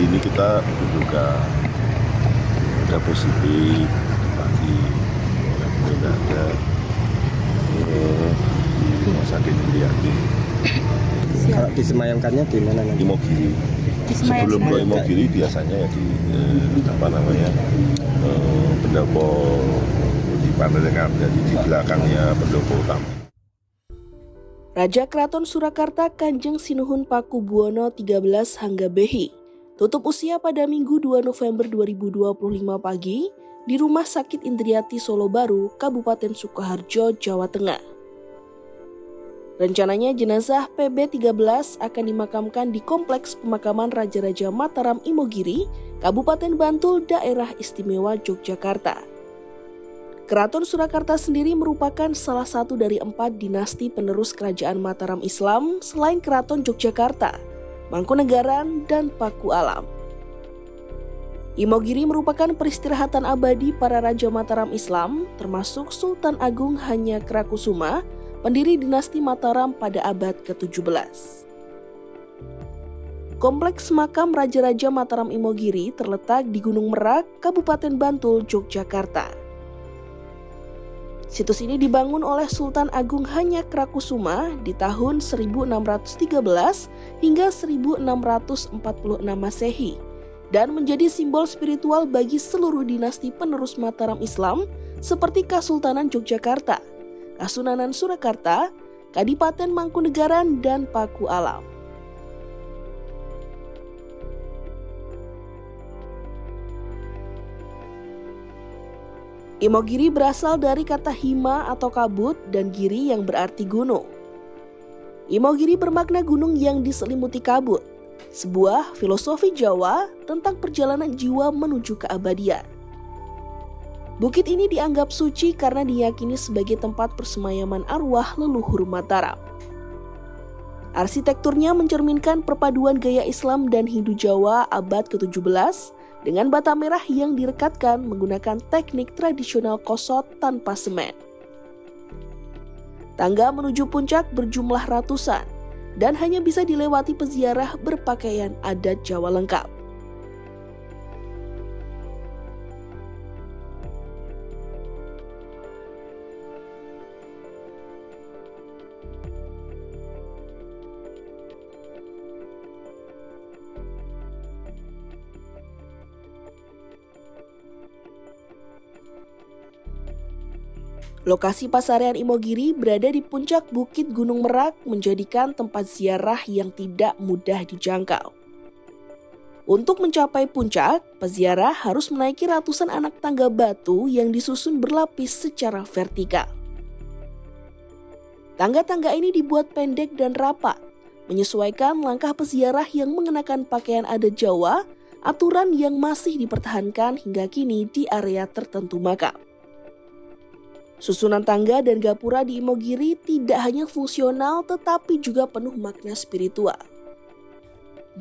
hari ini kita juga ada positif pagi, tidak ada di rumah sakit Indriati. Kalau disemayamkannya di mana nanti? Imogiri. Sebelum ke Imogiri biasanya ya di pendopo di Pandelengan, jadi di belakangnya pendopo utama. Raja Keraton Surakarta Kanjeng Sinuhun Pakubuwono XIII Hanggabehi tutup usia pada Minggu 2 November 2025 pagi di Rumah Sakit Indriati Solo Baru, Kabupaten Sukoharjo, Jawa Tengah. Rencananya jenazah PB13 akan dimakamkan di Kompleks Pemakaman Raja-Raja Mataram Imogiri, Kabupaten Bantul, Daerah Istimewa Yogyakarta. Keraton Surakarta sendiri merupakan salah satu dari 4 dinasti penerus kerajaan Mataram Islam selain Keraton Yogyakarta, Mangkunegaran, dan Paku Alam. Imogiri merupakan peristirahatan abadi para Raja Mataram Islam, termasuk Sultan Agung Hanyakarakusuma, pendiri dinasti Mataram pada abad ke-17. Kompleks makam Raja-Raja Mataram Imogiri terletak di Gunung Merak, Kabupaten Bantul, Yogyakarta. Situs ini dibangun oleh Sultan Agung Hanyakarakusuma di tahun 1613 hingga 1646 Masehi dan menjadi simbol spiritual bagi seluruh dinasti penerus Mataram Islam seperti Kesultanan Yogyakarta, Kasunanan Surakarta, Kadipaten Mangkunegaran, dan Paku Alam. Imogiri berasal dari kata hima atau kabut dan giri yang berarti gunung. Imogiri bermakna gunung yang diselimuti kabut, sebuah filosofi Jawa tentang perjalanan jiwa menuju keabadian. Bukit ini dianggap suci karena diyakini sebagai tempat persemayaman arwah leluhur Mataram. Arsitekturnya mencerminkan perpaduan gaya Islam dan Hindu Jawa abad ke-17 dengan bata merah yang direkatkan menggunakan teknik tradisional kosot tanpa semen. Tangga menuju puncak berjumlah ratusan dan hanya bisa dilewati peziarah berpakaian adat Jawa lengkap. Lokasi pasarean Imogiri berada di puncak Bukit Gunung Merak menjadikan tempat ziarah yang tidak mudah dijangkau. Untuk mencapai puncak, peziarah harus menaiki ratusan anak tangga batu yang disusun berlapis secara vertikal. Tangga-tangga ini dibuat pendek dan rapat, menyesuaikan langkah peziarah yang mengenakan pakaian adat Jawa, aturan yang masih dipertahankan hingga kini di area tertentu makam. Susunan tangga dan gapura di Imogiri tidak hanya fungsional tetapi juga penuh makna spiritual.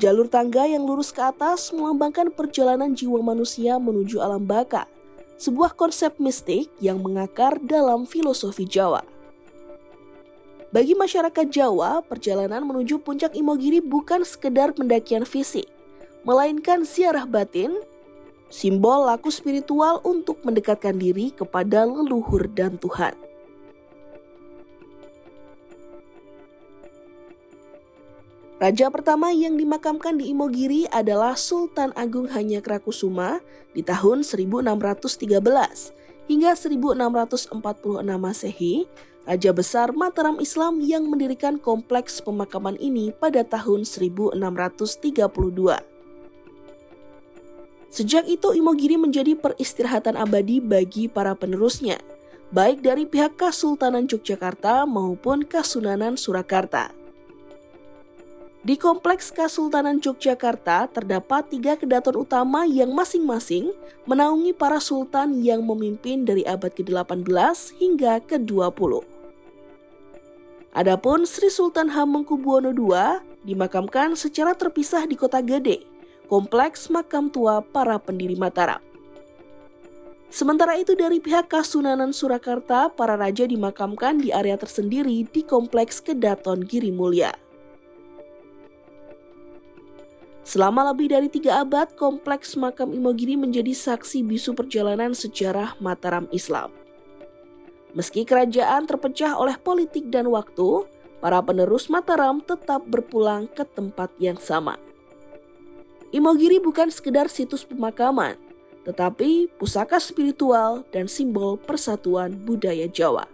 Jalur tangga yang lurus ke atas melambangkan perjalanan jiwa manusia menuju alam baka, sebuah konsep mistik yang mengakar dalam filosofi Jawa. Bagi masyarakat Jawa, perjalanan menuju puncak Imogiri bukan sekedar pendakian fisik, melainkan ziarah batin, simbol laku spiritual untuk mendekatkan diri kepada leluhur dan Tuhan. Raja pertama yang dimakamkan di Imogiri adalah Sultan Agung Hanyakarakusuma di tahun 1613 hingga 1646 Masehi, Raja Besar Mataram Islam yang mendirikan kompleks pemakaman ini pada tahun 1632. Sejak itu Imogiri menjadi peristirahatan abadi bagi para penerusnya, baik dari pihak Kesultanan Yogyakarta maupun Kasunanan Surakarta. Di kompleks Kesultanan Yogyakarta terdapat 3 kedaton utama yang masing-masing menaungi para sultan yang memimpin dari abad ke-18 hingga ke-20. Adapun Sri Sultan Hamengkubuwono II dimakamkan secara terpisah di Kota Gede, kompleks makam tua para pendiri Mataram. Sementara itu dari pihak Kasunanan Surakarta, para raja dimakamkan di area tersendiri di kompleks Kedaton Girimulya. Selama lebih dari 3 abad, kompleks makam Imogiri menjadi saksi bisu perjalanan sejarah Mataram Islam. Meski kerajaan terpecah oleh politik dan waktu, para penerus Mataram tetap berpulang ke tempat yang sama. Imogiri bukan sekedar situs pemakaman, tetapi pusaka spiritual dan simbol persatuan budaya Jawa.